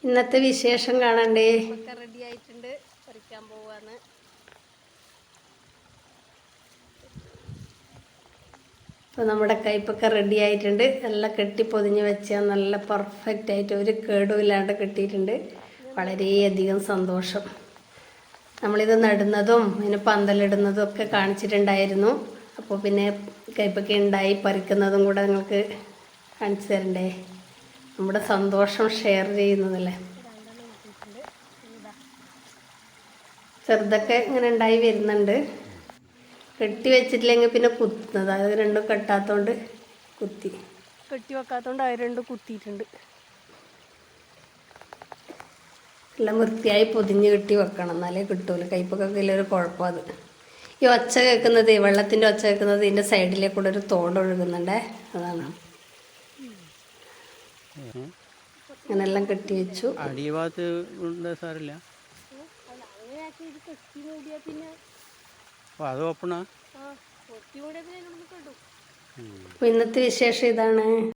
ഇന്നത്തെ വിശേഷം കാണണ്ടേ? ഒക്കെ റെഡി ആയിട്ടുണ്ട്, പറിക്കാൻ പോവാന്ന്. അപ്പോൾ നമ്മുടെ കയ്പ്പൊക്കെ റെഡി ആയിട്ടുണ്ട്. നല്ല കെട്ടി പൊതിഞ്ഞ് വെച്ചാൽ നല്ല പെർഫെക്റ്റ് ആയിട്ട് ഒരു കേടുമില്ലാണ്ട് കിട്ടിയിട്ടുണ്ട്. വളരെയധികം സന്തോഷം. നമ്മളിത് നടുന്നതും അതിന് പന്തലിടുന്നതും ഒക്കെ കാണിച്ചിട്ടുണ്ടായിരുന്നു. അപ്പോൾ പിന്നെ കയ്പ്പൊക്കെ ഉണ്ടായി പറിക്കുന്നതും കൂടെ നിങ്ങൾക്ക് കാണിച്ചു തരണ്ടേ? നമ്മുടെ സന്തോഷം ഷെയർ ചെയ്യുന്നതല്ലേ. ചെറുതൊക്കെ ഇങ്ങനെ ഉണ്ടായി വരുന്നുണ്ട്. കെട്ടി വെച്ചിട്ടില്ലെങ്കിൽ പിന്നെ കുത്തുന്നത്, അത് രണ്ടും കെട്ടാത്തോണ്ട് കുത്തി കെട്ടി വെക്കാത്തോണ്ട് അത് രണ്ടും കുത്തിയിട്ടുണ്ട്. എല്ലാം വൃത്തിയായി പൊതിഞ്ഞ് കെട്ടി വെക്കണം, എന്നാലേ കിട്ടൂല. കയ്പ്പൊക്കെ ഒരു കുഴപ്പം. അത് ഈ ഒച്ച കേൾക്കുന്നത്, വെള്ളത്തിൻ്റെ ഒച്ച കേൾക്കുന്നത് ഇതിൻ്റെ സൈഡിലേക്ക് കൂടെ ഒരു തോട് ഒഴുകുന്നുണ്ടേ, അതാണ്. അങ്ങനെല്ലാം കെട്ടി വെച്ചു. അപ്പോൾ ഇന്നത്തെ വിശേഷം ഇതാണ്.